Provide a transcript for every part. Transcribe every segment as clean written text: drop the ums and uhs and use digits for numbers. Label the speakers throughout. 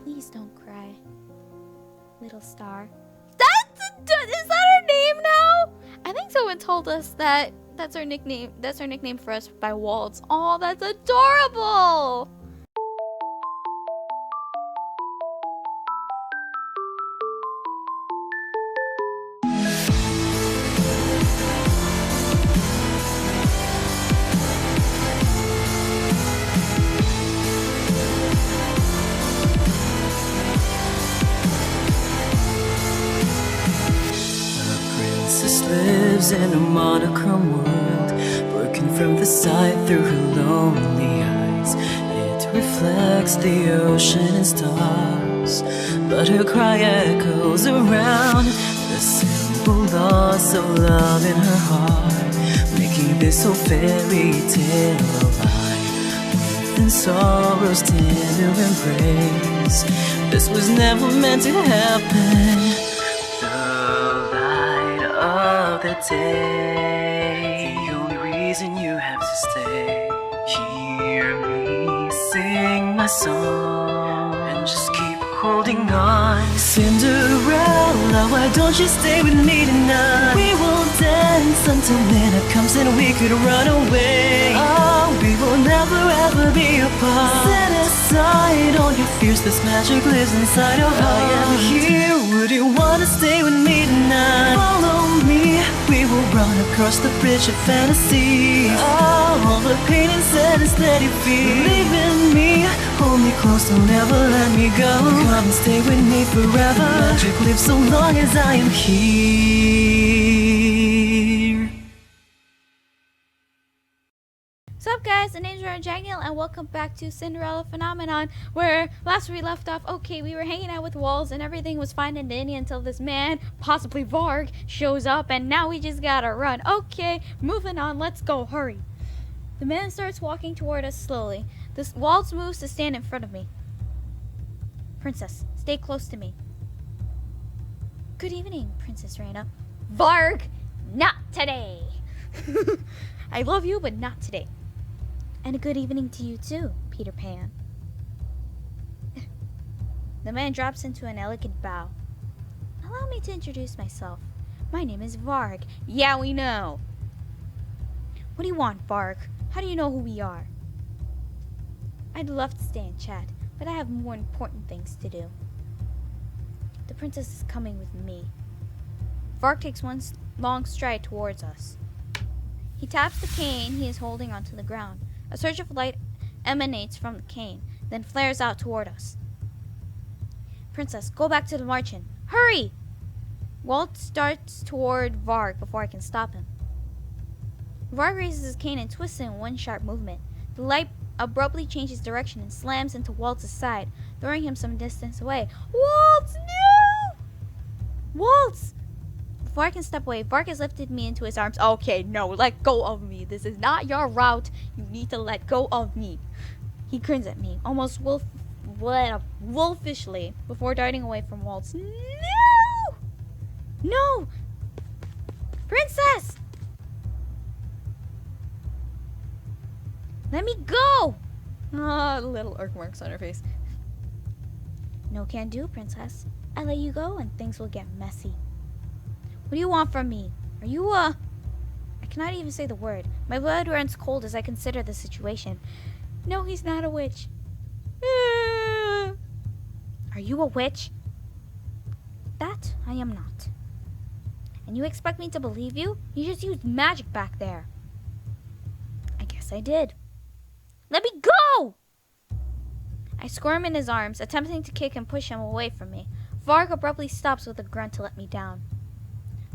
Speaker 1: Please don't cry, little star. Is that her name now? I think someone told us that that's her nickname. That's her nickname for us by Waltz. Oh, that's adorable.
Speaker 2: Lives in a monochrome world, working from the side through her lonely eyes. It reflects the ocean and stars, but her cry echoes around the simple loss of love in her heart, making this whole fairy tale alive. Within sorrow's tender embrace, this was never meant to happen. The day, the only reason you have to stay. Hear me sing my song and just keep holding on. Cinderella, why don't you stay with me tonight? We will dance until midnight comes and we could run away. Oh, we will never ever be apart. Set aside all your fears, this magic lives inside your heart. I am here, would you wanna stay with me tonight? Follow me, we will run across the bridge of fantasy. All the pain and sadness that you feel, believe in me, hold me close, don't ever let me go. Come and stay with me forever. Magic lives so long as I am here.
Speaker 1: What's up, guys? The name's Angielle, and welcome back to Cinderella Phenomenon, where last we left off, okay, we were hanging out with Waltz and everything was fine and dandy until this man, possibly Varg, shows up, and now we just gotta run. Okay, moving on, let's go, hurry. The man starts walking toward us slowly. This Waltz moves to stand in front of me. Princess, stay close to me. Good evening, Princess Reina. Varg, not today. I love you, but not today. And a good evening to you too, Peter Pan. The man drops into an elegant bow. Allow me to introduce myself. My name is Varg. Yeah, we know. What do you want, Varg? How do you know who we are? I'd love to stay and chat, but I have more important things to do. The princess is coming with me. Varg takes one long stride towards us. He taps the cane he is holding onto the ground. A surge of light emanates from the cane, then flares out toward us. Princess, go back to the margin. Hurry! Waltz starts toward Varg before I can stop him. Varg raises his cane and twists it in one sharp movement. The light abruptly changes direction and slams into Waltz's side, throwing him some distance away. Waltz, no! Waltz! Before I can step away, Varg has lifted me into his arms. Okay, no, let go of me. This is not your route. You need to let go of me. He grins at me, almost wolfishly, before darting away from Waltz. No! No! Princess! Let me go! Ah, little irk marks on her face. No can do, Princess. I let you go and things will get messy. What do you want from me? Are you, I cannot even say the word. My blood runs cold as I consider the situation. No, he's not a witch. Are you a witch? That I am not. And you expect me to believe you? You just used magic back there. I guess I did. Let me go! I squirm in his arms, attempting to kick and push him away from me. Varg abruptly stops with a grunt to let me down.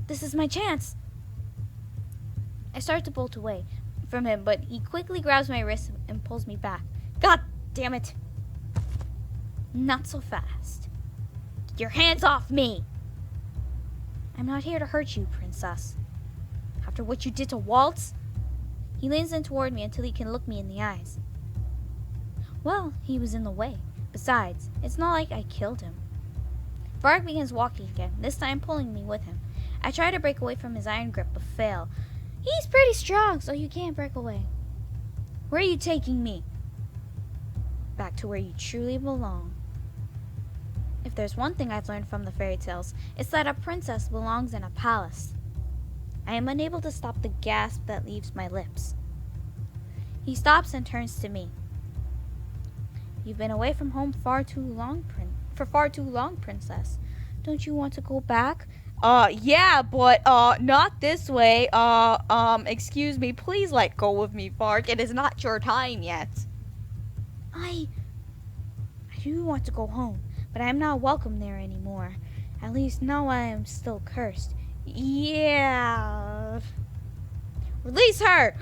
Speaker 1: This is my chance. I start to bolt away from him, but he quickly grabs my wrist and pulls me back. God damn it. Not so fast. Get your hands off me. I'm not here to hurt you, Princess. After what you did to Waltz? He leans in toward me until he can look me in the eyes. Well, he was in the way. Besides, it's not like I killed him. Varg begins walking again, this time pulling me with him. I try to break away from his iron grip, but fail. He's pretty strong, so you can't break away. Where are you taking me? Back to where you truly belong. If there's one thing I've learned from the fairy tales, it's that a princess belongs in a palace. I am unable to stop the gasp that leaves my lips. He stops and turns to me. You've been away from home for far too long, princess. Don't you want to go back? Yeah, but, not this way. Excuse me, please let go of me, Vark. It is not your time yet. I do want to go home, but I am not welcome there anymore. At least now I am still cursed. Yeah. Release her!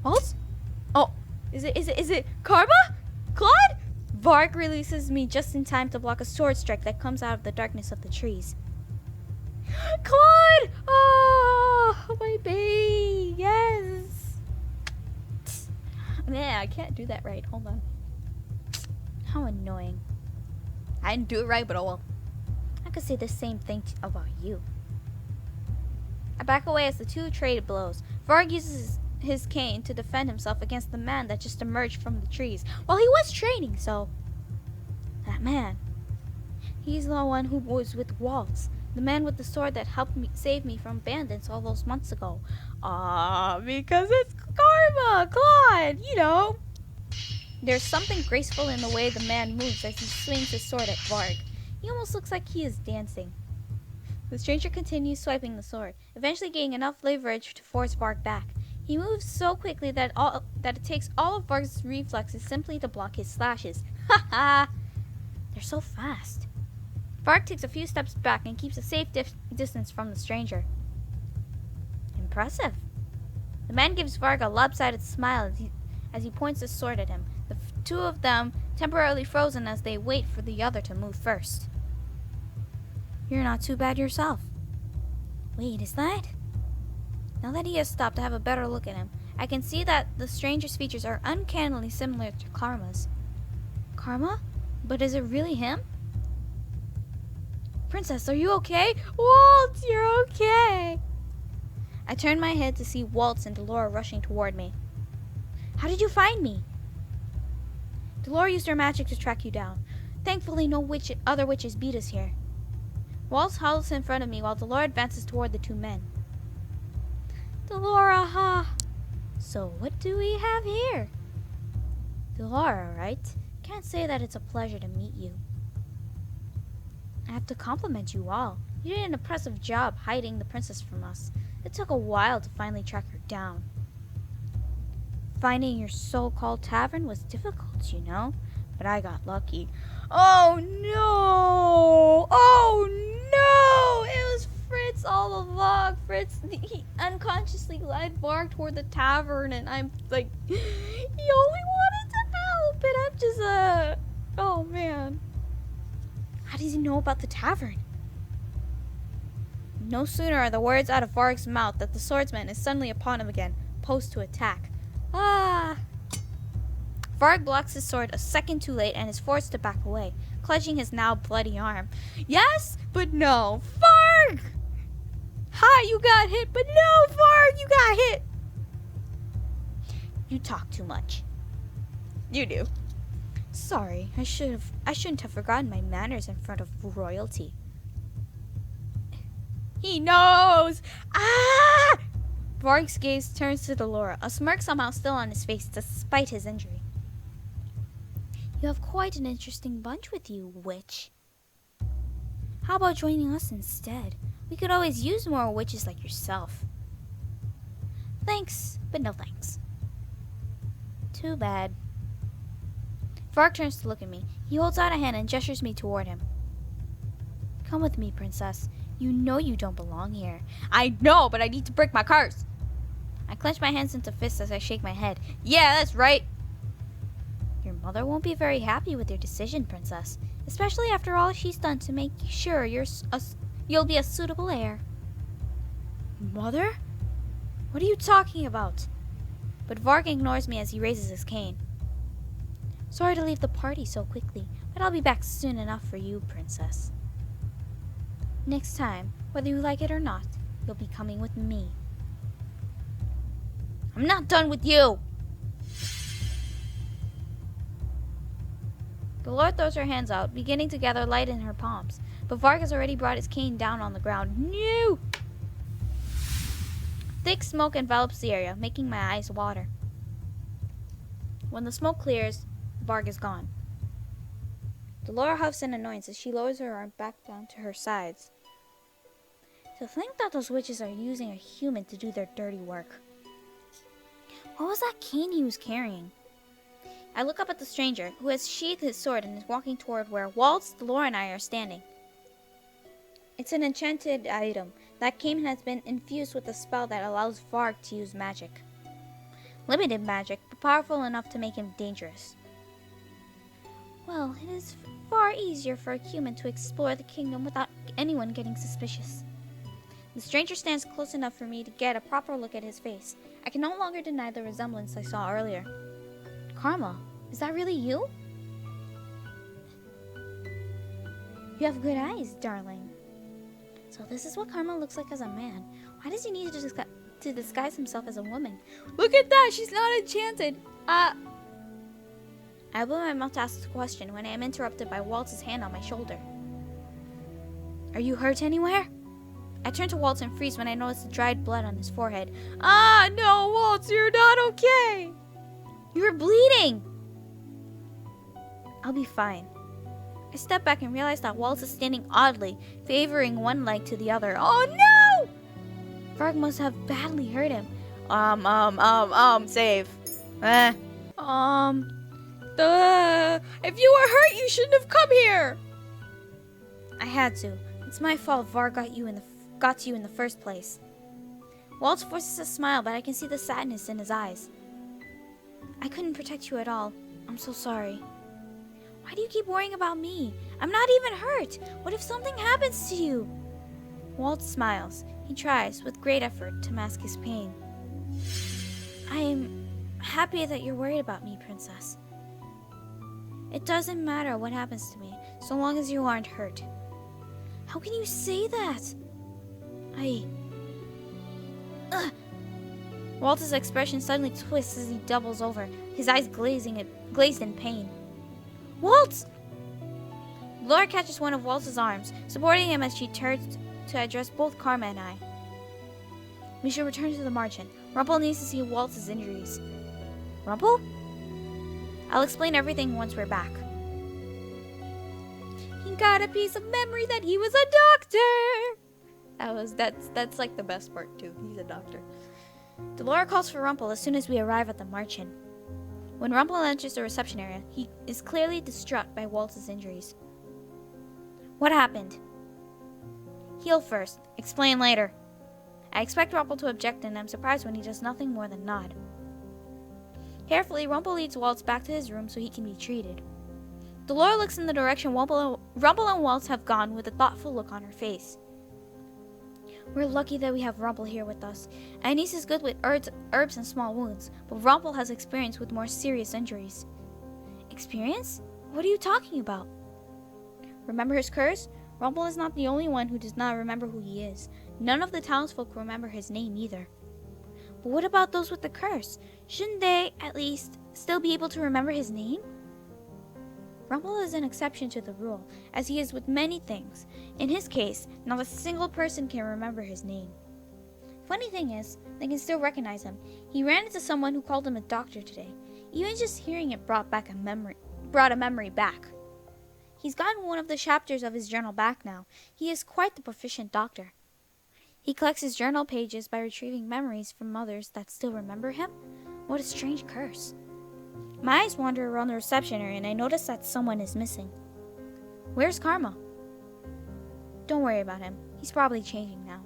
Speaker 1: Waltz? Oh, is it Karma? Claude? Vark releases me just in time to block a sword strike that comes out of the darkness of the trees. Claude! Oh, my baby! Yes! Man, I can't do that right. Hold on. How annoying. I didn't do it right, but oh well. I could say the same thing about you. I back away as the two trade blows. Varg uses his cane to defend himself against the man that just emerged from the trees. Well, he was training, so... That man. He's the one who was with Waltz. The man with the sword that helped me save me from bandits all those months ago. Because it's Karma, Claude, you know. There's something graceful in the way the man moves as he swings his sword at Varg. He almost looks like he is dancing. The stranger continues swiping the sword, eventually gaining enough leverage to force Varg back. He moves so quickly that it takes all of Varg's reflexes simply to block his slashes. Ha ha! They're so fast. Varg takes a few steps back and keeps a safe distance from the stranger. Impressive. The man gives Varg a lopsided smile as he points his sword at him. The two of them temporarily frozen as they wait for the other to move first. You're not too bad yourself. Wait, is that? Now that he has stopped, I have a better look at him. I can see that the stranger's features are uncannily similar to Karma's. Karma? But is it really him? Princess, are you okay? Waltz, you're okay. I turn my head to see Waltz and Delora rushing toward me. How did you find me? Delora used her magic to track you down. Thankfully, no other witches beat us here. Waltz halts in front of me while Delora advances toward the two men. Delora, huh? So what do we have here? Delora, right? Can't say that it's a pleasure to meet you. I have to compliment you all. You did an impressive job hiding the princess from us. It took a while to finally track her down. Finding your so-called tavern was difficult, you know, but I got lucky. Oh no! Oh no! It was Fritz all along. Fritz, he unconsciously led Varg toward the tavern, and I'm like, he only wanted to help, and I'm just, oh man. How does he know about the tavern? No sooner are the words out of Varg's mouth that the swordsman is suddenly upon him again, posed to attack. Varg blocks his sword a second too late and is forced to back away, clutching his now bloody arm. Yes, but no. Varg! Hi, you got hit, but no, Varg, you got hit. You talk too much. You do. Sorry, I shouldn't have forgotten my manners in front of royalty. He knows! Ah! Varg's gaze turns to Delora, a smirk somehow still on his face despite his injury. You have quite an interesting bunch with you, witch. How about joining us instead? We could always use more witches like yourself. Thanks, but no thanks. Too bad. Varg turns to look at me. He holds out a hand and gestures me toward him. Come with me, princess. You know you don't belong here. I know, but I need to break my curse. I clench my hands into fists as I shake my head. Yeah, that's right. Your mother won't be very happy with your decision, princess. Especially after all she's done to make sure you'll be a suitable heir. Mother? What are you talking about? But Varg ignores me as he raises his cane. Sorry to leave the party so quickly, but I'll be back soon enough for you, princess. Next time, whether you like it or not, you'll be coming with me. I'm not done with you! Dolores throws her hands out, beginning to gather light in her palms, but Varg has already brought his cane down on the ground. No! Thick smoke envelops the area, making my eyes water. When the smoke clears, Varg is gone. Dolores huffs in annoyance as she lowers her arm back down to her sides. To think that those witches are using a human to do their dirty work. What was that cane he was carrying? I look up at the stranger, who has sheathed his sword and is walking toward where Waltz, Dolores, and I are standing. It's an enchanted item. That cane has been infused with a spell that allows Varg to use magic. Limited magic, but powerful enough to make him dangerous. Well, it is far easier for a human to explore the kingdom without anyone getting suspicious. The stranger stands close enough for me to get a proper look at his face. I can no longer deny the resemblance I saw earlier. Karma, is that really you? You have good eyes, darling. So this is what Karma looks like as a man. Why does he need to disguise himself as a woman? Look at that, she's not enchanted. I open my mouth to ask a question when I am interrupted by Waltz's hand on my shoulder. Are you hurt anywhere? I turn to Waltz and freeze when I notice the dried blood on his forehead. Ah, no, Waltz, you're not okay. You're bleeding. I'll be fine. I step back and realize that Waltz is standing oddly, favoring one leg to the other. Oh, no! Varg must have badly hurt him. Save. If you were hurt, you shouldn't have come here. I had to. It's my fault Varg got to you in the first place. Waltz forces a smile, but I can see the sadness in his eyes. I couldn't protect you at all. I'm so sorry. Why do you keep worrying about me? I'm not even hurt. What if something happens to you? Waltz smiles. He tries, with great effort, to mask his pain. I am happy that you're worried about me, Princess. It doesn't matter what happens to me, so long as you aren't hurt. How can you say that? Waltz's expression suddenly twists as he doubles over, his eyes glazed in pain. Waltz! Laura catches one of Waltz's arms, supporting him as she turns to address both Karma and I. We should return to the margin. Rumple needs to see Waltz's injuries. Rumple? I'll explain everything once we're back. He got a piece of memory that he was a doctor! That's like the best part too. He's a doctor. Dolores calls for Rumple as soon as we arrive at the margin. When Rumple enters the reception area, he is clearly distraught by Waltz's injuries. What happened? Heal first. Explain later. I expect Rumple to object, and I'm surprised when he does nothing more than nod. Carefully, Rumple leads Waltz back to his room so he can be treated. Dolores looks in the direction Rumple and Waltz have gone with a thoughtful look on her face. We're lucky that we have Rumple here with us. Anise is good with herbs and small wounds, but Rumple has experience with more serious injuries. Experience? What are you talking about? Remember his curse? Rumple is not the only one who does not remember who he is. None of the townsfolk remember his name either. But what about those with the curse? Shouldn't they, at least, still be able to remember his name? Rumple is an exception to the rule, as he is with many things. In his case, not a single person can remember his name. Funny thing is, they can still recognize him. He ran into someone who called him a doctor today. Even just hearing it brought a memory back. He's gotten one of the chapters of his journal back now. He is quite the proficient doctor. He collects his journal pages by retrieving memories from others that still remember him. What a strange curse. My eyes wander around the reception area and I notice that someone is missing. Where's Karma? Don't worry about him. He's probably changing now.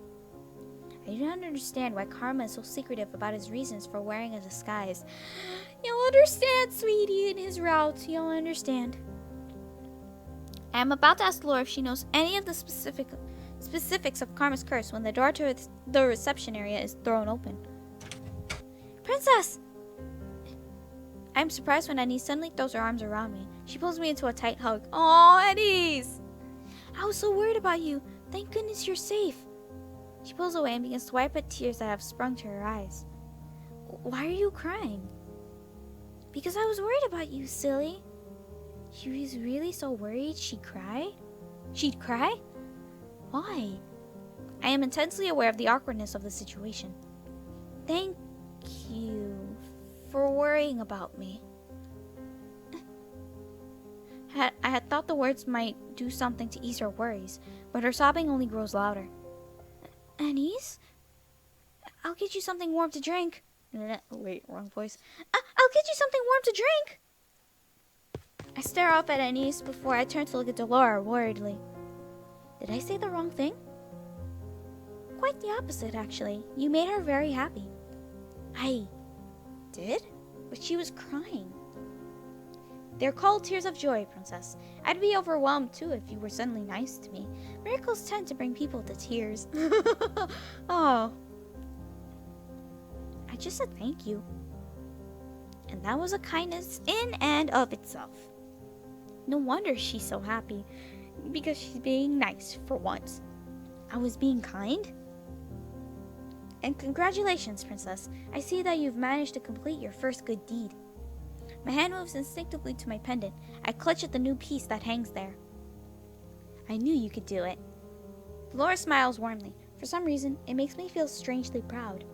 Speaker 1: I do not understand why Karma is so secretive about his reasons for wearing a disguise. You'll understand, sweetie, in his route. You'll understand. I am about to ask Laura if she knows any of the specifics of Karma's curse when the door to the reception area is thrown open. Princess! I am surprised when Anise suddenly throws her arms around me. She pulls me into a tight hug. Aw, Anise! I was so worried about you. Thank goodness you're safe. She pulls away and begins to wipe at tears that have sprung to her eyes. Why are you crying? Because I was worried about you, silly. She was really so worried she'd cry? She'd cry? Why? I am intensely aware of the awkwardness of the situation. Thank you for worrying about me. I had thought the words might do something to ease her worries, but her sobbing only grows louder. Anise? I'll get you something warm to drink. Wait, wrong voice. I'll get you something warm to drink. I stare off at Anise before I turn to look at Delora worriedly. Did I say the wrong thing? Quite the opposite, actually. You made her very happy. I did? But she was crying. They're called tears of joy, Princess. I'd be overwhelmed too if you were suddenly nice to me. Miracles tend to bring people to tears. Oh. I just said thank you. And that was a kindness in and of itself. No wonder she's so happy. Because she's being nice for once. I was being kind? And congratulations, Princess. I see that you've managed to complete your first good deed. My hand moves instinctively to my pendant. I clutch at the new piece that hangs there. I knew you could do it. Laura smiles warmly. For some reason, it makes me feel strangely proud.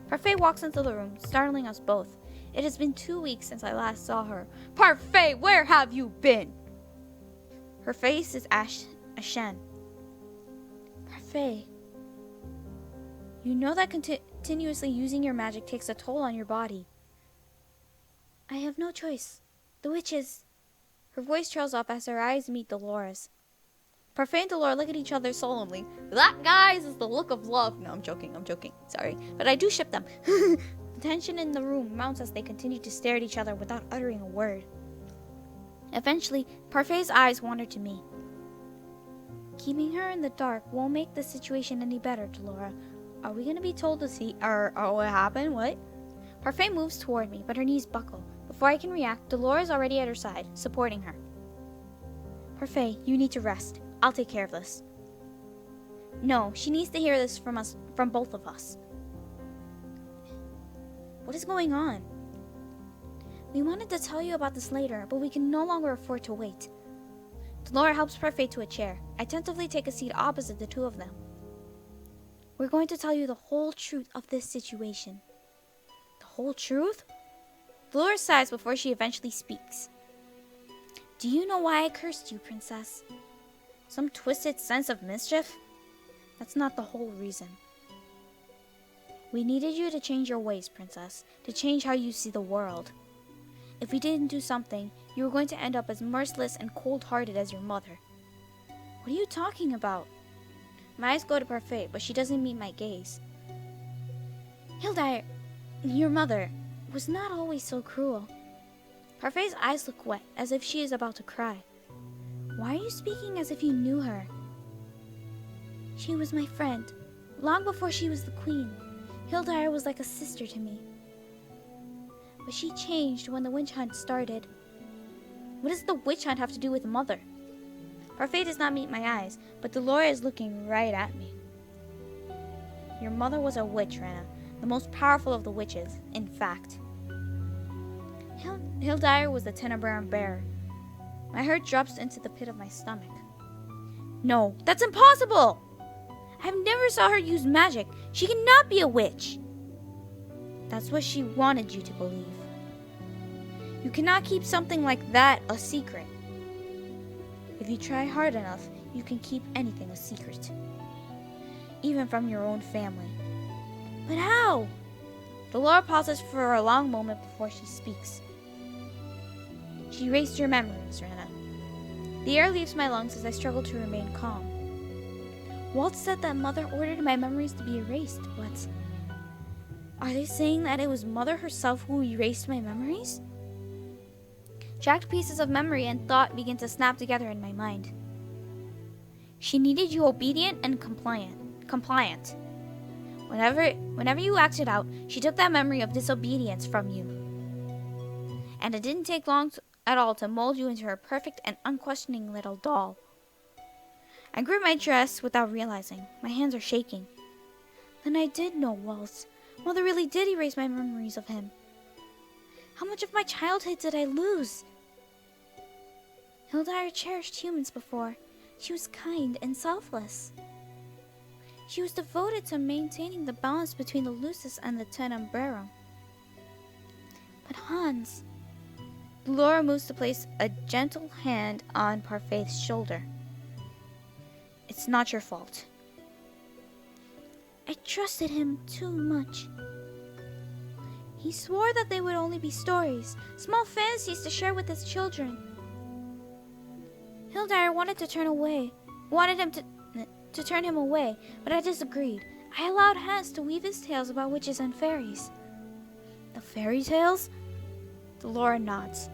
Speaker 1: Parfait walks into the room, startling us both. It has been 2 weeks since I last saw her. Parfait, where have you been? Her face is ashen. Parfait, you know that continuously using your magic takes a toll on your body. I have no choice. The witches. Her voice trails off as her eyes meet Dolores. Parfait and Delora look at each other solemnly. That, guys, is the look of love. No, I'm joking. Sorry. But I do ship them. The tension in the room mounts as they continue to stare at each other without uttering a word. Eventually, Parfait's eyes wander to me. Keeping her in the dark won't make the situation any better, Delora. Are we going to be told to see what happened? What? Parfait moves toward me, but her knees buckle. Before I can react, Delora is already at her side, supporting her. Parfait, you need to rest. I'll take care of this. No, she needs to hear this from both of us. What is going on? We wanted to tell you about this later, but we can no longer afford to wait. Delora helps Parfait to a chair. I tentatively take a seat opposite the two of them. We're going to tell you the whole truth of this situation. The whole truth? Delora sighs before she eventually speaks. Do you know why I cursed you, Princess? Some twisted sense of mischief? That's not the whole reason. We needed you to change your ways, Princess, to change how you see the world. If we didn't do something, you were going to end up as merciless and cold-hearted as your mother. What are you talking about? My eyes go to Parfait, but she doesn't meet my gaze. Hilda, your mother, was not always so cruel. Parfait's eyes look wet, as if she is about to cry. Why are you speaking as if you knew her? She was my friend. Long before she was the queen, Hilda was like a sister to me. But she changed when the witch hunt started. What does the witch hunt have to do with mother? Parfait does not meet my eyes, but Delora is looking right at me. Your mother was a witch, Rena, the most powerful of the witches, in fact. Hilda was the Tenebrae bearer. My heart drops into the pit of my stomach. No, that's impossible! I've never saw her use magic. She cannot be a witch. That's what she wanted you to believe. You cannot keep something like that a secret. If you try hard enough, you can keep anything a secret. Even from your own family. But how? Delora pauses for a long moment before she speaks. She erased your memories, Rena. The air leaves my lungs as I struggle to remain calm. Waltz said that Mother ordered my memories to be erased, but... Are they saying that it was Mother herself who erased my memories? Jagged pieces of memory and thought begin to snap together in my mind. She needed you obedient and compliant. Whenever you acted out, she took that memory of disobedience from you. And it didn't take long at all to mold you into her perfect and unquestioning little doll. I grip my dress without realizing. My hands are shaking. Then I did know Waltz. Mother really did erase my memories of him. How much of my childhood did I lose? Hildire cherished humans before. She was kind and selfless. She was devoted to maintaining the balance between the Lucis and the Tenebrarum. But Hans... Laura moves to place a gentle hand on Parfaith's shoulder. It's not your fault. I trusted him too much. He swore that they would only be stories, small fantasies to share with his children. Hildire wanted to turn him away, but I disagreed. I allowed Hans to weave his tales about witches and fairies. The fairy tales? Laura nods.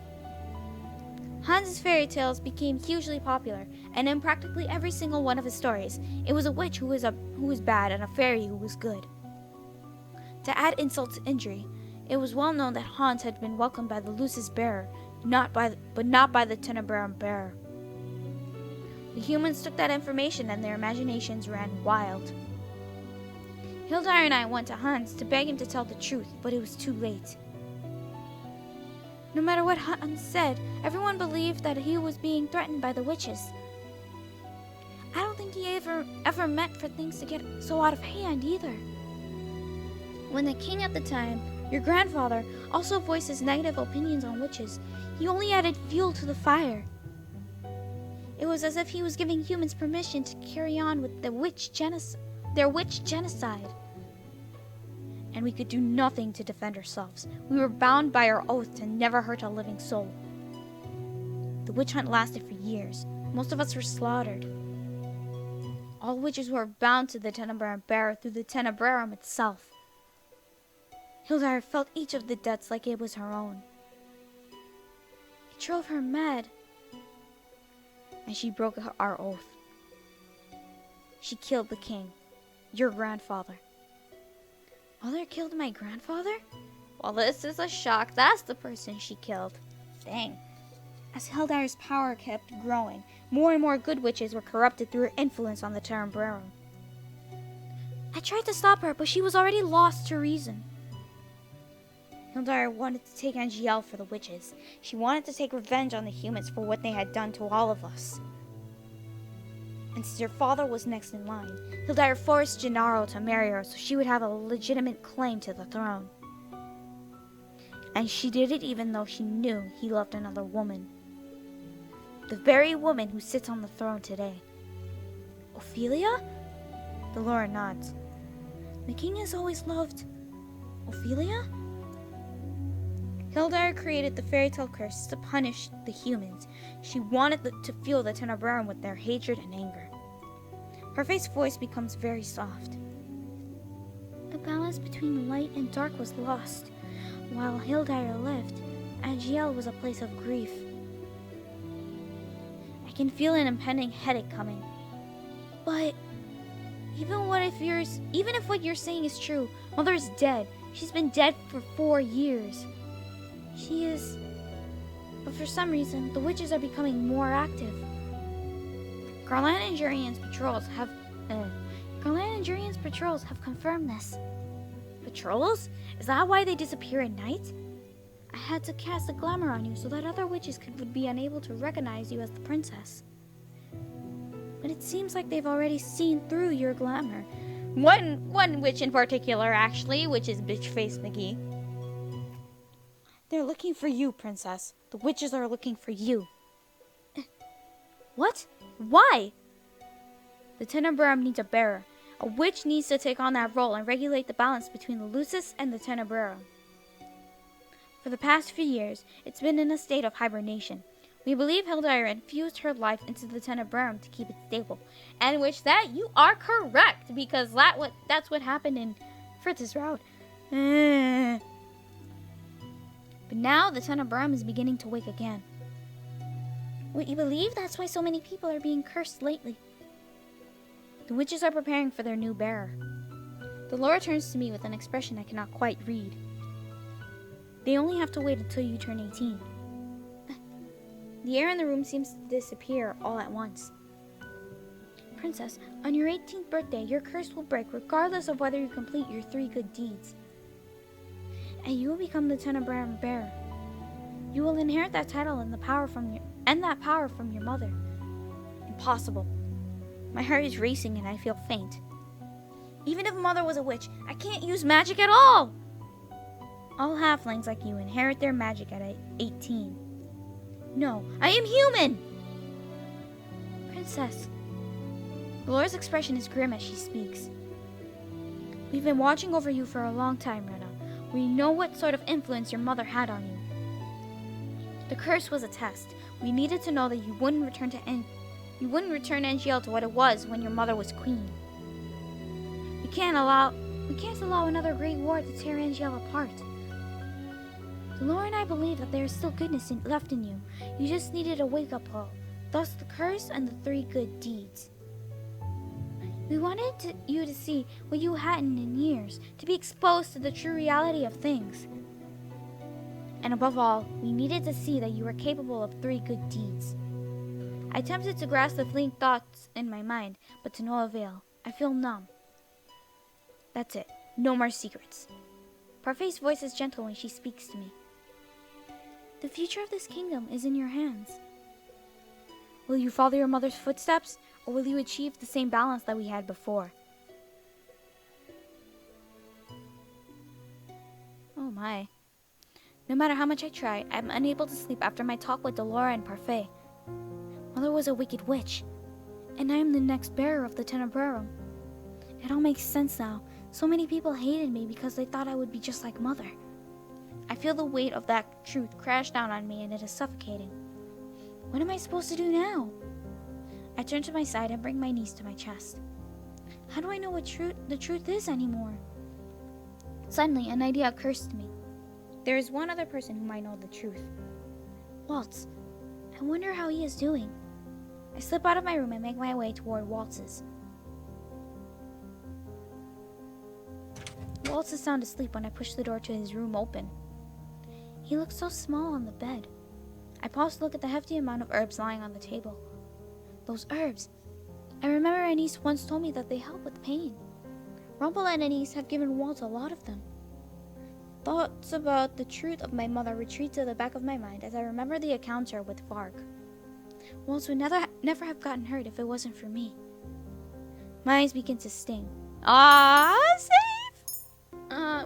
Speaker 1: Hans's fairy tales became hugely popular, and in practically every single one of his stories, it was a witch who was bad and a fairy who was good. To add insult to injury, it was well known that Hans had been welcomed by the Lucis bearer, but not by the Tenebrarum bearer. The humans took that information and their imaginations ran wild. Hildire and I went to Hans to beg him to tell the truth, but it was too late. No matter what Hans said, everyone believed that he was being threatened by the witches. I don't think he ever meant for things to get so out of hand either. When the king at the time, your grandfather, also voiced his negative opinions on witches, he only added fuel to the fire. It was as if he was giving humans permission to carry on with their witch genocide. And we could do nothing to defend ourselves. We were bound by our oath to never hurt a living soul. The witch hunt lasted for years. Most of us were slaughtered. All witches were bound to the Tenebrarum bearer through the Tenebrarum itself. Hildire felt each of the deaths like it was her own. It drove her mad. And she broke our oath. She killed the king, your grandfather. Mother killed my grandfather? Well, this is a shock. That's the person she killed. Dang. As Hildire's power kept growing, more and more good witches were corrupted through her influence on the Tenebrarum. I tried to stop her, but she was already lost to reason. Hildire wanted to take Angielle for the witches. She wanted to take revenge on the humans for what they had done to all of us. And since her father was next in line, Hildire forced Gennaro to marry her so she would have a legitimate claim to the throne. And she did it even though she knew he loved another woman. The very woman who sits on the throne today. Ophelia? Laura nods. The king has always loved Ophelia? Hildire created the Fairytale Curse to punish the humans. She wanted to fuel the Tenebrarum with their hatred and anger. Her voice becomes very soft. The balance between light and dark was lost. While Hildire lived, Angielle was a place of grief. I can feel an impending headache coming. But even if what you're saying is true, Mother is dead. She's been dead for 4 years. She is... But for some reason, the witches are becoming more active. Garland and Jurian's patrols have confirmed this. Patrols? Is that why they disappear at night? I had to cast a glamour on you so that other witches would be unable to recognize you as the princess. But it seems like they've already seen through your glamour. One witch in particular, actually, which is Bitch-Face McGee. They're looking for you, princess. The witches are looking for you. What? Why? The Tenebrarum needs a bearer. A witch needs to take on that role and regulate the balance between the Lucis and the Tenebrarum. For the past few years, it's been in a state of hibernation. We believe Hildire infused her life into the Tenebrarum to keep it stable. And which that, you are correct, because that's what happened in Fritz's route. But now the Tenebrarum is beginning to wake again. Would you believe that's why so many people are being cursed lately? The witches are preparing for their new bearer. The Laura turns to me with an expression I cannot quite read. They only have to wait until you turn 18. The air in the room seems to disappear all at once. Princess, on your 18th birthday, your curse will break regardless of whether you complete your 3 good deeds. And you will become the Tenebrarum bearer. You will inherit that title and the power from and that power from your mother. Impossible. My heart is racing and I feel faint. Even if Mother was a witch, I can't use magic at all! All halflings like you inherit their magic at 18. No, I am human! Princess. Laura's expression is grim as she speaks. We've been watching over you for a long time, Rena. We know what sort of influence your mother had on you. The curse was a test. We needed to know that you wouldn't return Angielle to what it was when your mother was queen. We can't allow another great war to tear Angielle apart. Laura and I believe that there is still goodness left in you. You just needed a wake-up call. Thus the curse and the 3 good deeds. We wanted you to see what you hadn't in years, to be exposed to the true reality of things. And above all, we needed to see that you were capable of 3 good deeds. I attempted to grasp the fleeting thoughts in my mind, but to no avail. I feel numb. That's it. No more secrets. Parfait's voice is gentle when she speaks to me. The future of this kingdom is in your hands. Will you follow your mother's footsteps, or will you achieve the same balance that we had before? Oh my. No matter how much I try, I'm unable to sleep after my talk with Delora and Parfait. Mother was a wicked witch, and I am the next bearer of the Tenebrorum. It all makes sense now. So many people hated me because they thought I would be just like Mother. I feel the weight of that truth crash down on me and it is suffocating. What am I supposed to do now? I turn to my side and bring my knees to my chest. How do I know what the truth is anymore? Suddenly, an idea occurs to me. There is one other person who might know the truth. Waltz. I wonder how he is doing. I slip out of my room and make my way toward Waltz's. Waltz is sound asleep when I push the door to his room open. He looks so small on the bed. I pause to look at the hefty amount of herbs lying on the table. Those herbs. I remember Anise once told me that they help with pain. Rumple and Anise have given Waltz a lot of them. Thoughts about the truth of my mother retreat to the back of my mind as I remember the encounter with Varg. Waltz would never have gotten hurt if it wasn't for me. My eyes begin to sting. Ah, safe!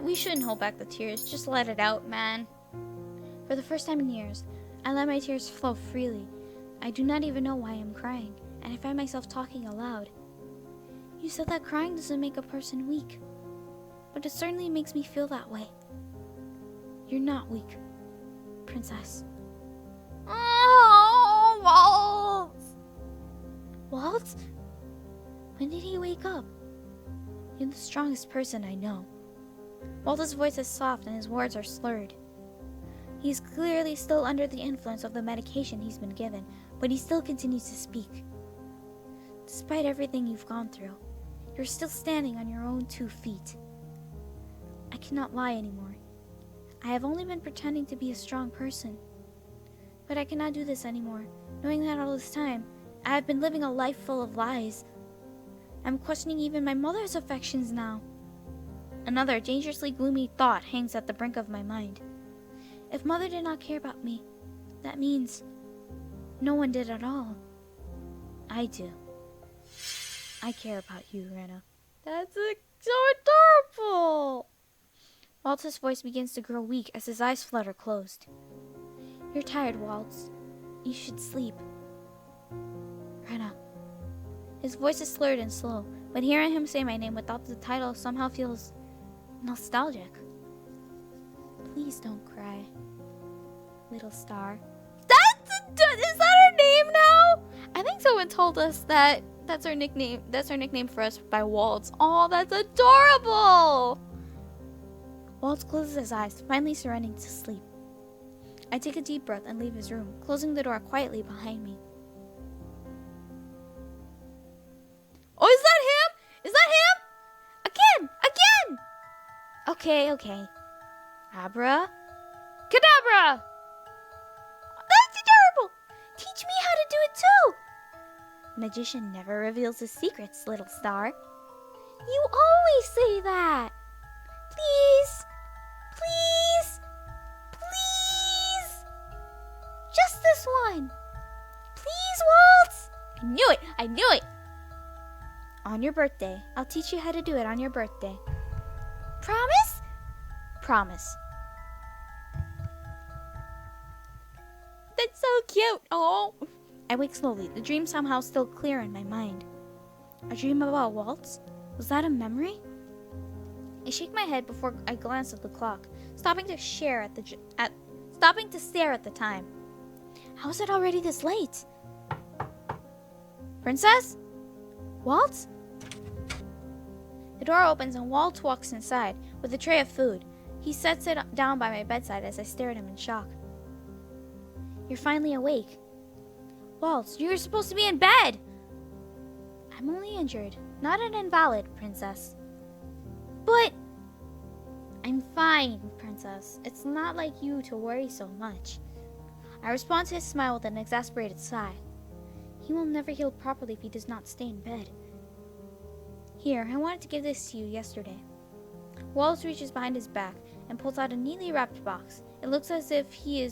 Speaker 1: We shouldn't hold back the tears. Just let it out, man. For the first time in years, I let my tears flow freely. I do not even know why I'm crying, and I find myself talking aloud. You said that crying doesn't make a person weak, but it certainly makes me feel that way. You're not weak, Princess. Oh, Waltz! Waltz? When did he wake up? You're the strongest person I know. Waltz's voice is soft and his words are slurred. He is clearly still under the influence of the medication he's been given, but he still continues to speak. Despite everything you've gone through, you're still standing on your own 2 feet. I cannot lie anymore. I have only been pretending to be a strong person. But I cannot do this anymore, knowing that all this time, I have been living a life full of lies. I'm questioning even my mother's affections now. Another dangerously gloomy thought hangs at the brink of my mind. If Mother did not care about me, that means no one did at all. I do. I care about you, Rena. That's so adorable! Waltz's voice begins to grow weak as his eyes flutter closed. You're tired, Waltz. You should sleep. Rena. His voice is slurred and slow, but hearing him say my name without the title somehow feels nostalgic. Please don't cry, little star. Is that her name now? I think someone told us that that's her nickname. That's her nickname for us by Waltz. Oh, that's adorable! Waltz closes his eyes, finally surrendering to sleep. I take a deep breath and leave his room, closing the door quietly behind me. Oh, is that him? Is that him? Again! Okay. Abra? Cadabra! That's adorable! Teach me how to do it too! Magician never reveals his secrets, little star. You always say that! Please! Please! Please! Just this one! Waltz! I knew it! I knew it! On your birthday. I'll teach you how to do it on your birthday. Promise? Promise. That's so cute. Oh. I wake slowly, the dream somehow still clear in my mind. A dream about Waltz? Was that a memory? I shake my head before I glance at the clock, stopping to stare at the time. How is it already this late? Princess? Waltz? The door opens and Waltz walks inside with a tray of food. He sets it down by my bedside as I stare at him in shock. You're finally awake. Waltz, you were supposed to be in bed. I'm only injured, not an invalid, Princess. But I'm fine, Princess. It's not like you to worry so much. I respond to his smile with an exasperated sigh. He will never heal properly if he does not stay in bed. Here, I wanted to give this to you yesterday. Waltz reaches behind his back and pulls out a neatly wrapped box. It looks as if he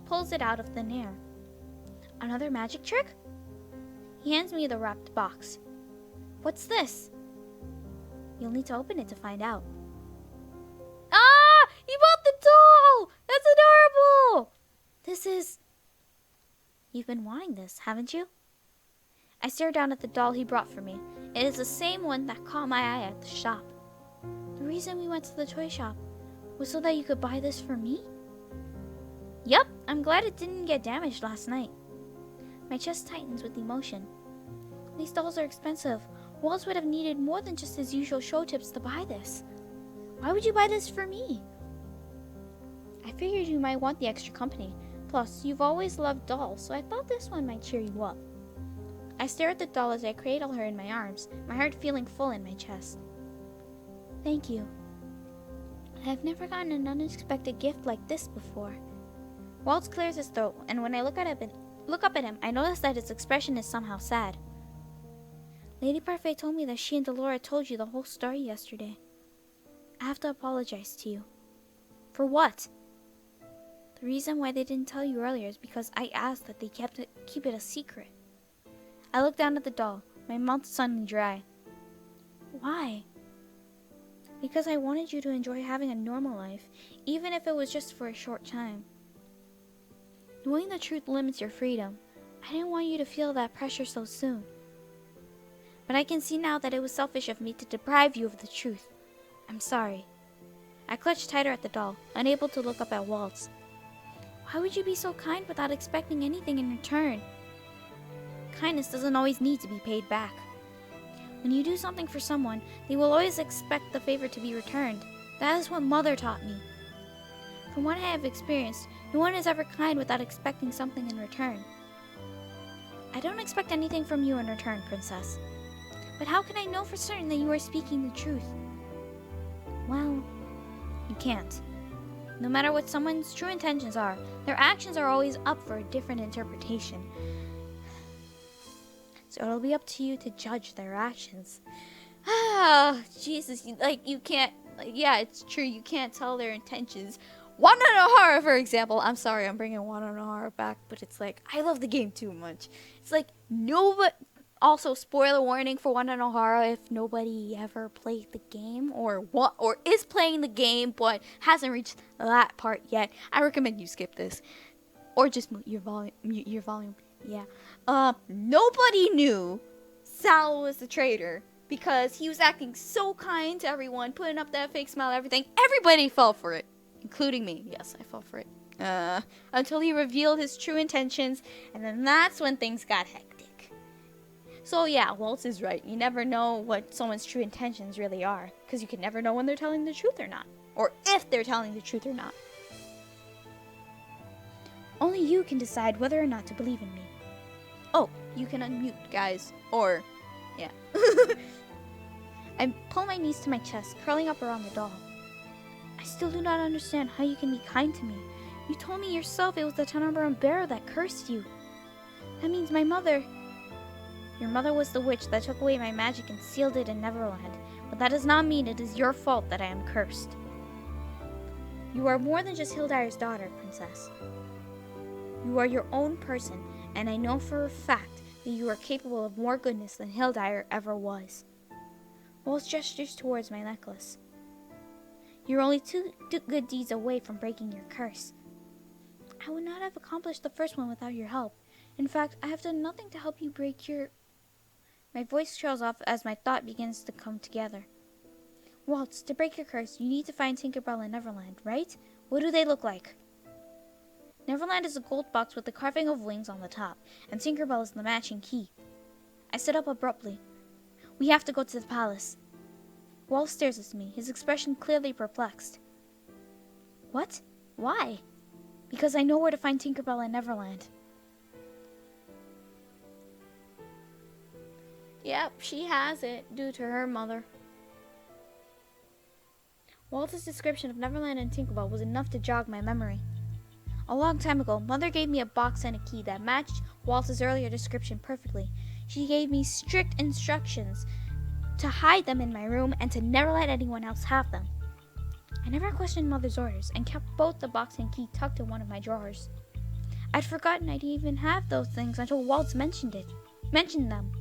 Speaker 1: pulls it out of thin air. Another magic trick? He hands me the wrapped box. What's this? You'll need to open it to find out. Ah! He bought the doll! That's adorable! This is... You've been wanting this, haven't you? I stare down at the doll he brought for me. It is the same one that caught my eye at the shop. The reason we went to the toy shop was so that you could buy this for me? Yep, I'm glad it didn't get damaged last night. My chest tightens with emotion. These dolls are expensive. Waltz would have needed more than just his usual show tips to buy this. Why would you buy this for me? I figured you might want the extra company. Plus, you've always loved dolls, so I thought this one might cheer you up. I stare at the doll as I cradle her in my arms, my heart feeling full in my chest. Thank you. I've never gotten an unexpected gift like this before. Waltz clears his throat, and when I look up at him, I notice that his expression is somehow sad. Lady Parfait told me that she and Delora told you the whole story yesterday. I have to apologize to you. For what? The reason why they didn't tell you earlier is because I asked that they keep it a secret. I look down at the doll, my mouth suddenly dry. Why? Because I wanted you to enjoy having a normal life, even if it was just for a short time. Knowing the truth limits your freedom. I didn't want you to feel that pressure so soon. But I can see now that it was selfish of me to deprive you of the truth. I'm sorry. I clutched tighter at the doll, unable to look up at Waltz. Why would you be so kind without expecting anything in return? Kindness doesn't always need to be paid back. When you do something for someone, they will always expect the favor to be returned. That is what Mother taught me. From what I have experienced, no one is ever kind without expecting something in return. I don't expect anything from you in return, Princess. But how can I know for certain that you are speaking the truth? Well, you can't. No matter what someone's true intentions are, their actions are always up for a different interpretation. So it'll be up to you to judge their actions. Ah, Jesus, you can't, yeah, it's true, you can't tell their intentions. Wananohara, for example. I'm sorry, I'm bringing Wananohara back, but it's like, I love the game too much. It's like, nobody... Also, spoiler warning for Wananohara if nobody ever played the game or is playing the game but hasn't reached that part yet. I recommend you skip this. Or just mute your volume. Yeah. Nobody knew Sal was the traitor because he was acting so kind to everyone, putting up that fake smile, everything. Everybody fell for it, including me. Yes, I fell for it. Until he revealed his true intentions, and then that's when things got hectic. So yeah, Waltz is right. You never know what someone's true intentions really are, because you can never know when they're telling the truth or not, or if they're telling the truth or not. Only you can decide whether or not to believe in me. Oh, you can unmute, guys. Or, yeah. I pull my knees to my chest, curling up around the doll. I still do not understand how you can be kind to me. You told me yourself it was the Tumblr bearer that cursed you. That means my mother... Your mother was the witch that took away my magic and sealed it in Neverland, but that does not mean it is your fault that I am cursed. You are more than just Hildire's daughter, Princess. You are your own person, and I know for a fact that you are capable of more goodness than Hildyr ever was. Waltz gestures towards my necklace. You're only two good deeds away from breaking your curse. I would not have accomplished the first one without your help. In fact, I have done nothing to help you break your... My voice trails off as my thought begins to come together. Waltz, to break your curse, you need to find Tinkerbell and Neverland, right? What do they look like? Neverland is a gold box with the carving of wings on the top, and Tinkerbell is the matching key. I sit up abruptly. We have to go to the palace. Waltz stares at me, his expression clearly perplexed. What? Why? Because I know where to find Tinkerbell and Neverland. Yep, she has it, due to her mother. Waltz's description of Neverland and Tinkerbell was enough to jog my memory. A long time ago, Mother gave me a box and a key that matched Waltz's earlier description perfectly. She gave me strict instructions to hide them in my room and to never let anyone else have them. I never questioned Mother's orders and kept both the box and key tucked in one of my drawers. I'd forgotten I'd even have those things until Waltz mentioned them.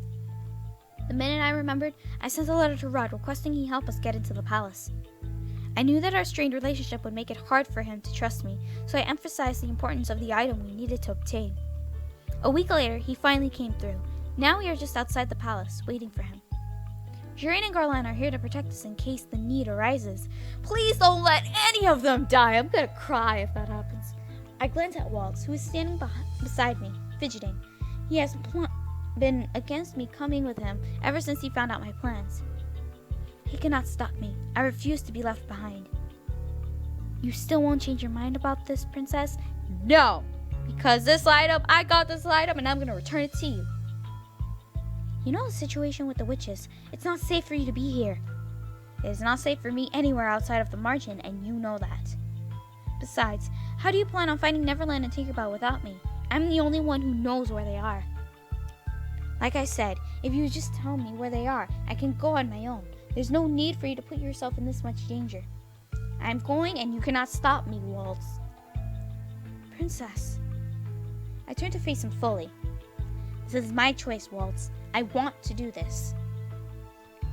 Speaker 1: The minute I remembered, I sent a letter to Rod requesting he help us get into the palace. I knew that our strained relationship would make it hard for him to trust me, so I emphasized the importance of the item we needed to obtain. A week later, he finally came through. Now we are just outside the palace, waiting for him. Jureen and Garland are here to protect us in case the need arises. Please don't let any of them die. I'm gonna cry if that happens. I glance at Waltz, who is standing beside me, fidgeting. He has been against me coming with him ever since he found out my plans. He cannot stop me. I refuse to be left behind. You still won't change your mind about this, Princess? No! Because I got this item and I'm gonna return it to you. You know the situation with the witches. It's not safe for you to be here. It is not safe for me anywhere outside of the margin, and you know that. Besides, how do you plan on finding Neverland and Tinkerbell without me? I'm the only one who knows where they are. Like I said, if you just tell me where they are, I can go on my own. There's no need for you to put yourself in this much danger. I'm going, and you cannot stop me, Waltz. Princess. I turn to face him fully. This is my choice, Waltz. I want to do this.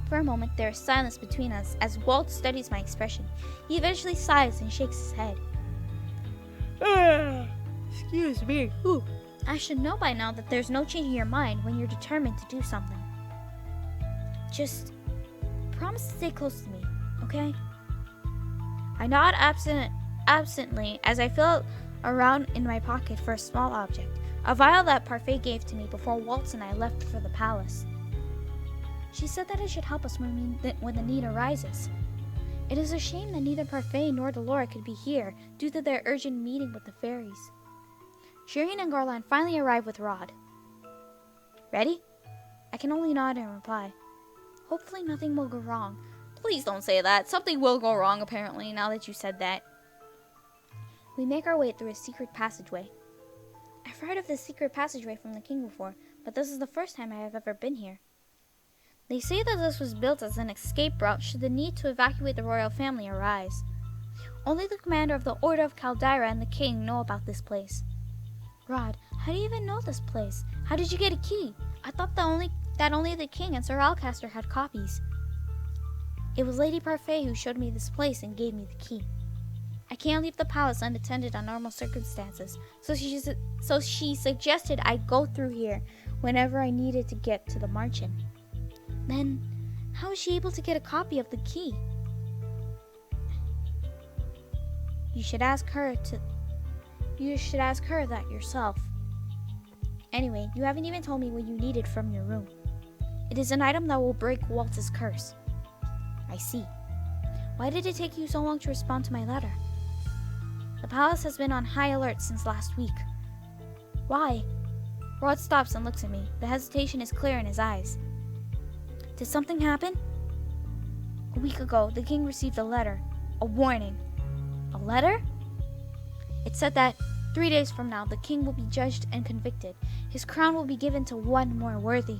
Speaker 1: For a moment, there is silence between us as Waltz studies my expression. He eventually sighs and shakes his head. Excuse me. Ooh. I should know by now that there's no changing your mind when you're determined to do something. Just promise to stay close to me, okay? I nod absently as I feel around in my pocket for a small object, a vial that Parfait gave to me before Waltz and I left for the palace. She said that it should help us when the need arises. It is a shame that neither Parfait nor Delora could be here due to their urgent meeting with the fairies. Jureen and Garland finally arrive with Rod. Ready? I can only nod in reply. Hopefully nothing will go wrong. Please don't say that. Something will go wrong, apparently, now that you said that. We make our way through a secret passageway. I've heard of this secret passageway from the king before, but this is the first time I have ever been here. They say that this was built as an escape route should the need to evacuate the royal family arise. Only the commander of the Order of Caldyra and the king know about this place. Rod, how do you even know this place? How did you get a key? I thought that only the king and Sir Alcaster had copies. It was Lady Parfait who showed me this place and gave me the key. I can't leave the palace unattended on normal circumstances, so she suggested I go through here whenever I needed to get to the margin. Then, how was she able to get a copy of the key? You should ask her that yourself. Anyway, you haven't even told me what you needed from your room. It is an item that will break Waltz's curse. I see. Why did it take you so long to respond to my letter? The palace has been on high alert since last week. Why? Rod stops and looks at me. The hesitation is clear in his eyes. Did something happen? A week ago, the king received a letter. A warning. A letter? It said that 3 days from now, the king will be judged and convicted. His crown will be given to one more worthy.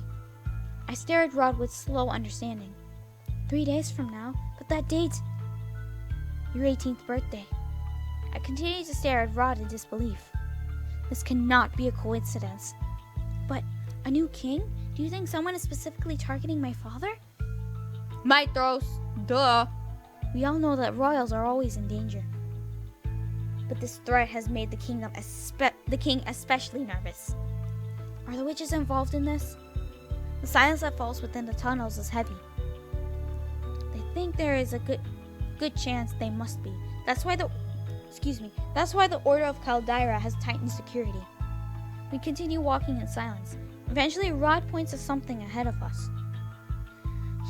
Speaker 1: I stare at Rod with slow understanding. 3 days from now? But that date... Your 18th birthday. I continue to stare at Rod in disbelief. This cannot be a coincidence. But a new king? Do you think someone is specifically targeting my father? Maestros, duh. We all know that royals are always in danger. But this threat has made the king especially nervous. Are the witches involved in this? The silence that falls within the tunnels is heavy. They think there is a good chance they must be. That's why the Order of Caldera has tightened security. We continue walking in silence. Eventually, Rod points to something ahead of us.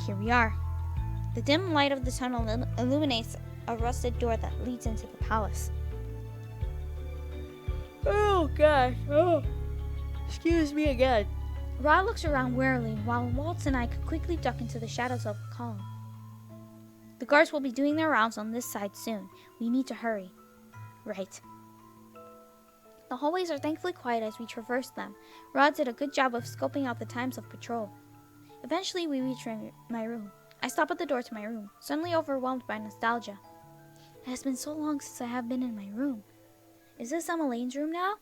Speaker 1: Here we are. The dim light of the tunnel illuminates a rusted door that leads into the palace. Oh gosh, excuse me again. Rod looks around warily while Waltz and I could quickly duck into the shadows of the column. The guards will be doing their rounds on this side soon. We need to hurry. Right. The hallways are thankfully quiet as we traverse them. Rod did a good job of scoping out the times of patrol. Eventually, we reach my room. I stop at the door to my room, suddenly overwhelmed by nostalgia. It has been so long since I have been in my room. Is this Emma Lane's room now?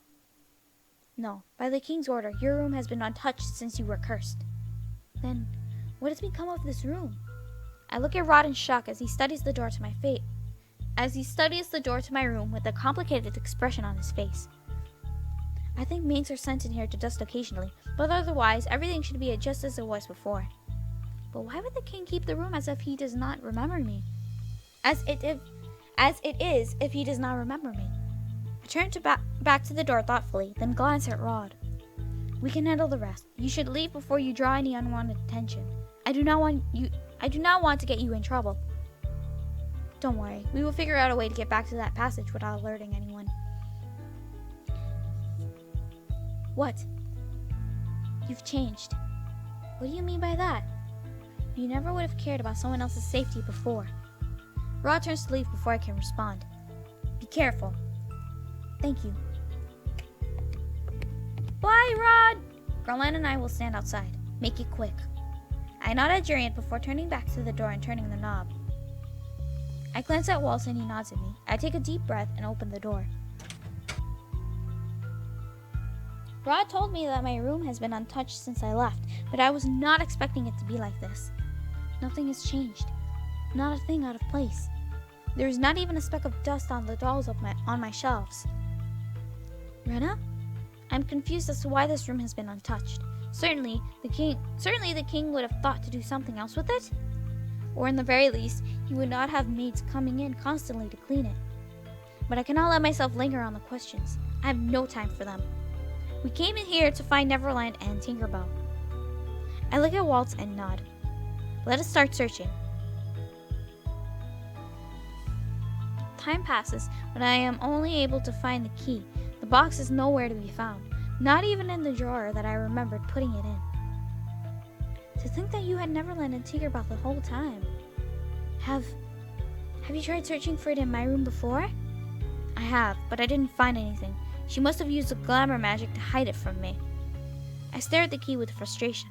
Speaker 1: No. By the king's order, your room has been untouched since you were cursed. Then, what has become of this room? I look at Rod in shock as he studies the door to my fate. As he studies the door to my room with a complicated expression on his face. I think mains are sent in here to dust occasionally, but otherwise everything should be just as it was before. But why would the king keep the room as if he does not remember me? As it is if he does not remember me. I turn back to the door thoughtfully, then glance at Rod. We can handle the rest. You should leave before you draw any unwanted attention. I do not want to get you in trouble. Don't worry, we will figure out a way to get back to that passage without alerting anyone. What? You've changed. What do you mean by that? You never would have cared about someone else's safety before. Rod turns to leave before I can respond. Be careful. Thank you. Bye, Rod! Garland and I will stand outside. Make it quick. I nod at Jurian before turning back to the door and turning the knob. I glance at Waltz and he nods at me. I take a deep breath and open the door. Rod told me that my room has been untouched since I left, but I was not expecting it to be like this. Nothing has changed. Not a thing out of place. There is not even a speck of dust on the dolls on my shelves. Rena? I'm confused as to why this room has been untouched. Certainly the king would have thought to do something else with it. Or in the very least, he would not have maids coming in constantly to clean it. But I cannot let myself linger on the questions. I have no time for them. We came in here to find Neverland and Tinkerbell. I look at Waltz and nod. Let us start searching. Time passes, but I am only able to find the key. The box is nowhere to be found, not even in the drawer that I remembered putting it in. To think that you had Neverland and Tinkerbell the whole time. Have you tried searching for it in my room before? I have, but I didn't find anything. She must have used the glamour magic to hide it from me. I stare at the key with frustration.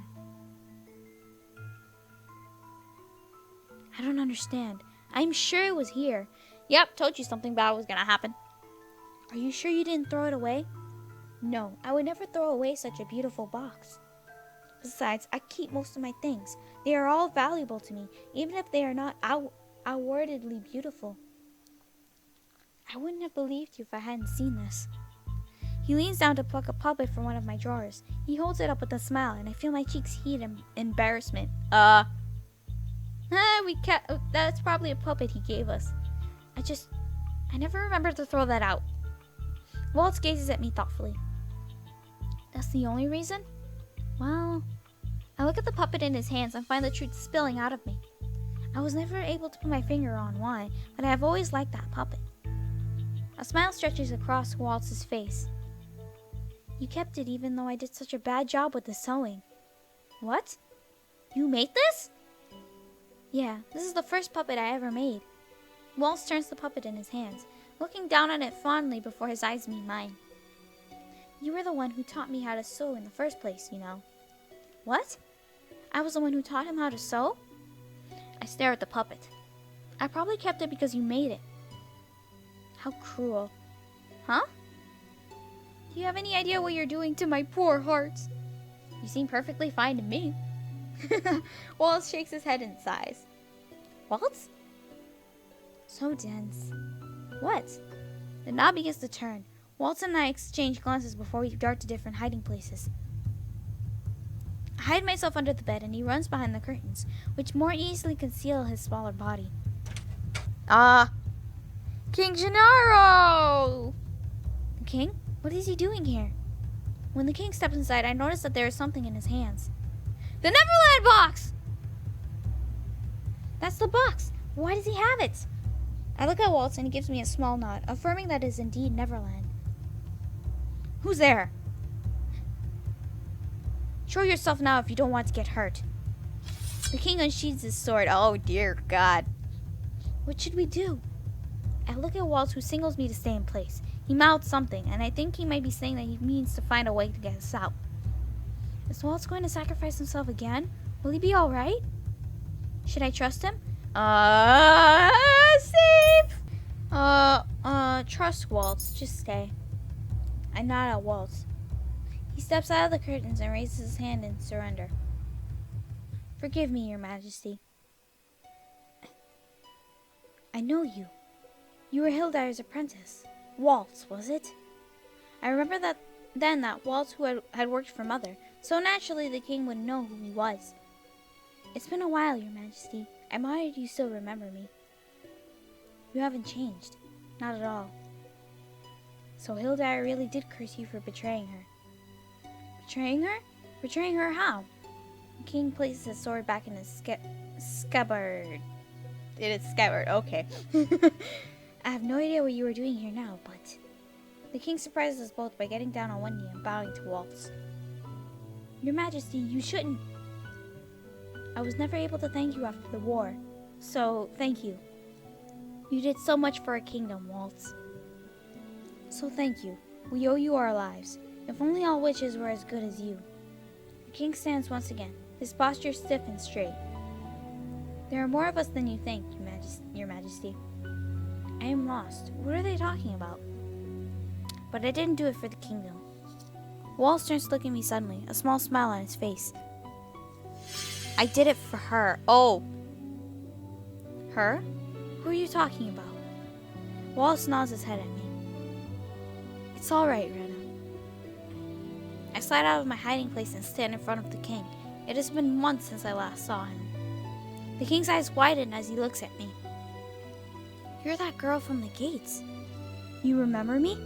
Speaker 1: I don't understand. I'm sure it was here. Yep, told you something bad was gonna happen. Are you sure you didn't throw it away? No, I would never throw away such a beautiful box. Besides, I keep most of my things. They are all valuable to me, even if they are not outwardly beautiful. I wouldn't have believed you if I hadn't seen this. He leans down to pluck a puppet from one of my drawers. He holds it up with a smile, and I feel my cheeks heat in embarrassment. That's probably a puppet he gave us. I never remembered to throw that out. Waltz gazes at me thoughtfully. That's the only reason? Well, I look at the puppet in his hands and find the truth spilling out of me. I was never able to put my finger on why, but I have always liked that puppet. A smile stretches across Waltz's face. You kept it even though I did such a bad job with the sewing. What? You made this? Yeah, this is the first puppet I ever made. Waltz turns the puppet in his hands, looking down on it fondly before his eyes meet mine. You were the one who taught me how to sew in the first place, you know. What? I was the one who taught him how to sew? I stare at the puppet. I probably kept it because you made it. How cruel. Huh? Do you have any idea what you're doing to my poor heart? You seem perfectly fine to me. Waltz shakes his head and sighs. Waltz? So dense. What? The knob begins to turn. Waltz and I exchange glances before we dart to different hiding places. I hide myself under the bed and he runs behind the curtains, which more easily conceal his smaller body. King Gennaro! The king? What is he doing here? When the king steps inside, I notice that there is something in his hands. The Neverland box! That's the box. Why does he have it? I look at Waltz and he gives me a small nod, affirming that it is indeed Neverland. Who's there? Show yourself now if you don't want to get hurt. The king unsheathes his sword. Oh dear God. What should we do? I look at Waltz, who signals me to stay in place. He mouths something, and I think he might be saying that he means to find a way to get us out. Is Waltz going to sacrifice himself again? Will he be alright? Should I trust him? Safe! Trust Waltz. Just stay. I nod at Waltz. He steps out of the curtains and raises his hand in surrender. Forgive me, Your Majesty. I know you. You were Hildire's apprentice. Waltz, was it? I remember that Waltz who had worked for Mother, so naturally the king would know who he was. It's been a while, Your Majesty. I'm honored you still remember me. You haven't changed. Not at all. So Hildire really did curse you for betraying her. Betraying her? Betraying her how? The king places his sword back in his scabbard. It is scabbard, okay. I have no idea what you were doing here now, but... The king surprises us both by getting down on one knee and bowing to Waltz. Your Majesty, you shouldn't... I was never able to thank you after the war, so thank you. You did so much for our kingdom, Waltz. So thank you. We owe you our lives. If only all witches were as good as you. The king stands once again, his posture stiff and straight. There are more of us than you think, Your Majesty. I am lost. What are they talking about? But I didn't do it for the kingdom. Waltz turns to look at me suddenly, a small smile on his face. I did it for her. Oh. Her? Who are you talking about? Waltz nods his head at me. It's alright, Rena. I slide out of my hiding place and stand in front of the king. It has been months since I last saw him. The king's eyes widen as he looks at me. You're that girl from the gates. You remember me?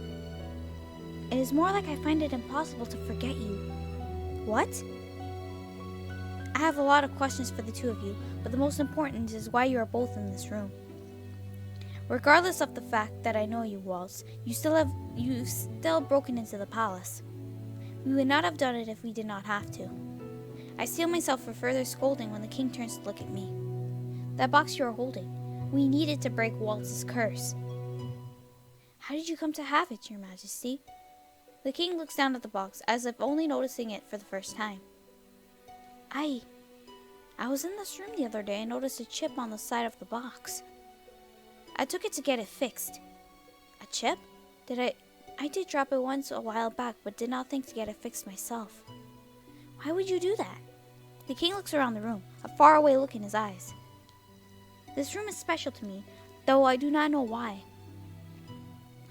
Speaker 1: It is more like I find it impossible to forget you. What? I have a lot of questions for the two of you, but the most important is why you are both in this room. Regardless of the fact that I know you, Waltz, you've still broken into the palace. We would not have done it if we did not have to. I steel myself for further scolding when the king turns to look at me. That box you are holding, we needed to break Waltz's curse. How did you come to have it, Your Majesty? The king looks down at the box, as if only noticing it for the first time. I was in this room the other day and noticed a chip on the side of the box. I took it to get it fixed. A chip? I did drop it once a while back, but did not think to get it fixed myself. Why would you do that? The king looks around the room, a faraway look in his eyes. This room is special to me, though I do not know why.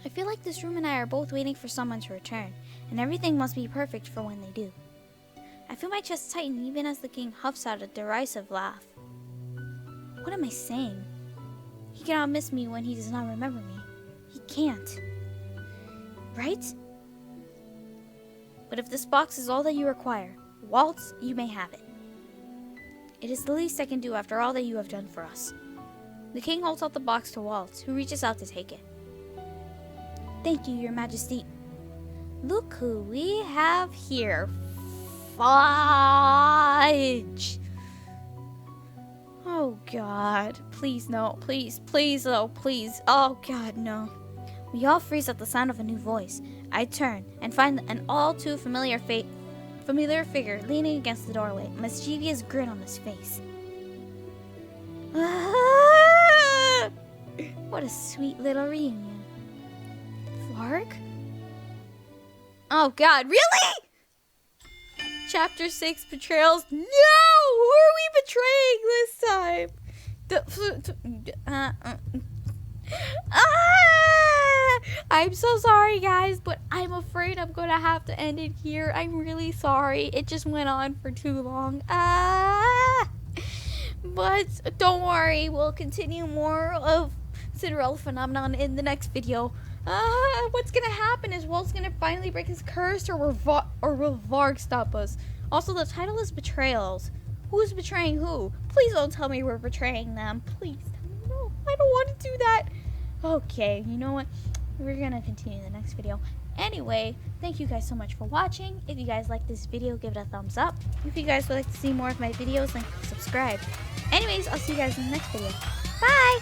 Speaker 1: I feel like this room and I are both waiting for someone to return, and everything must be perfect for when they do. I feel my chest tighten even as the king huffs out a derisive laugh. What am I saying? He cannot miss me when he does not remember me. He can't. Right? But if this box is all that you require, Waltz, you may have it. It is the least I can do after all that you have done for us. The king holds out the box to Waltz, who reaches out to take it. Thank you, Your Majesty. Look who we have here. Fudge! Oh God, please no, please, oh please, oh God, no. We all freeze at the sound of a new voice. I turn and find an all too familiar figure leaning against the doorway, a mischievous grin on his face. Ah! What a sweet little reunion. Varg? Oh God, really? Chapter 6, betrayals. No! Who are we betraying this time? I'm so sorry, guys, but I'm afraid I'm gonna have to end it here. I'm really sorry. It just went on for too long. But don't worry, we'll continue more of Cinderella phenomenon in the next video. What's gonna happen is Walt's gonna finally break his curse, or will Varg stop us? Also, the title is Betrayals. Who's betraying who? Please don't tell me we're betraying them. Please tell me no. I don't want to do that. Okay, you know what? We're gonna continue in the next video. Anyway, thank you guys so much for watching. If you guys like this video, give it a thumbs up. If you guys would like to see more of my videos, then subscribe. Anyways, I'll see you guys in the next video. Bye!